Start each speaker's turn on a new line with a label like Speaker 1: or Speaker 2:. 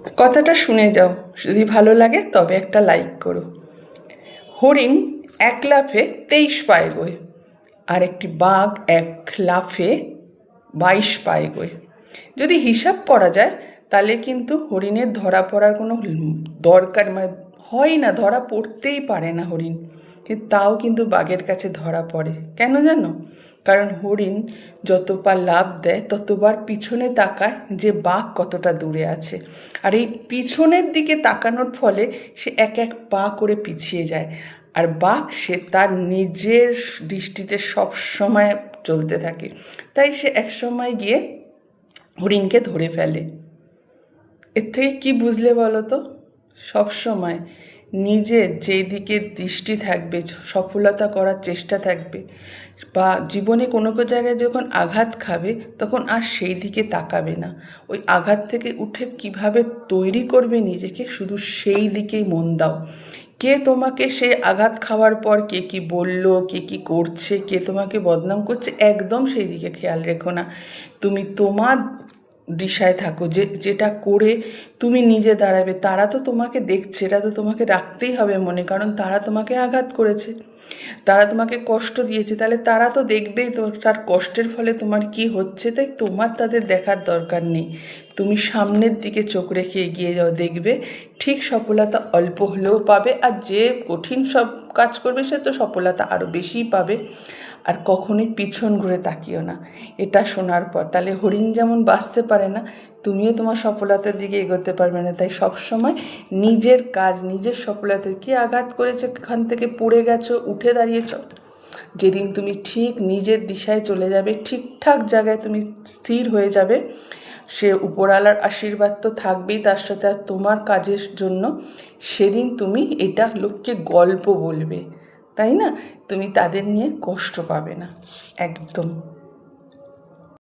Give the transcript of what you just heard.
Speaker 1: কথাটা শুনে যাও, যদি ভালো লাগে তবে একটা লাইক করো। হরিণ এক লাফে 23 পায়গোয়, আর একটি বাঘ এক লাফে 22 পায়গোয়। যদি হিসাব করা যায় তাহলে কিন্তু হরিণের ধরা পড়ার কোনো দরকার হয় না, ধরা পড়তেই পারে না হরিণ, কিন্তু তাও কিন্তু বাঘের কাছে ধরা পড়ে। কেন জানো? কারণ হরিণ যতবার লাফ দেয় ততবার পিছনে তাকায় যে বাঘ কতটা দূরে আছে, আর এই পিছনের দিকে তাকানোর ফলে সে এক এক পা করে পিছিয়ে যায়, আর বাঘ সে তার নিজের দৃষ্টিতে সব সময় চলতে থাকে, তাই সে এক সময় গিয়ে হরিণকে ধরে ফেলে। এর থেকে কী বুঝলে বলো তো? সবসময় নিজের যেই দিকে দৃষ্টি থাকবে, সফলতা করার চেষ্টা থাকবে, বা জীবনে কোনো জায়গায় যখন আঘাত খাবে তখন আর সেই দিকে তাকাবে না, ওই আঘাত থেকে উঠে কিভাবে তৈরি করবে নিজেকে, শুধু সেই দিকেই মন দাও। কে তোমাকে সে আঘাত খাওয়ার পর কে কি বলল, কে কি করছে, কে তোমাকে বদনাম করছে, একদম সেই দিকে খেয়াল রেখো না। তুমি তোমার দিশায় থাকো, যেটা করে তুমি নিজে দাঁড়াবে। তারা তো তোমাকে দেখছে, এটা তো তোমাকে রাখতেই হবে মনে, কারণ তারা তোমাকে আঘাত করেছে, তারা তোমাকে কষ্ট দিয়েছে, তাহলে তারা তো দেখবেই তো তার কষ্টের ফলে তোমার কি হচ্ছে, তাই তোমার তাদের দেখার দরকার নেই। তুমি সামনের দিকে চোখ রেখে এগিয়ে যাও, দেখবে ঠিক সফলতা অল্প হলেও পাবে, আর যে কঠিন সব কাজ করবে সে তো সফলতা আরও বেশিই পাবে। আর কখনোই পিছন ঘুরে তাকিও না। এটা শোনার পর তাহলে হরিণ যেমন বাঁচতে পারে না, তুমিও তোমার সফলতার দিকে এগোতে পারবে না। তাই সবসময় নিজের কাজ, নিজের সফলতা, কি আঘাত করেছে, এখান থেকে পড়ে গেছো, উঠে দাঁড়িয়েছ, যেদিন তুমি ঠিক নিজের দিশায় চলে যাবে, ঠিকঠাক জায়গায় তুমি স্থির হয়ে যাবে, সে উপরওয়ালার আশীর্বাদ তো থাকবেই, তার সাথে আর তোমার কাজের জন্য, সেদিন তুমি এটা লোককে গল্প বলবে, তাই না? তুমি তাদের নিয়ে কষ্ট পাবে না একদম।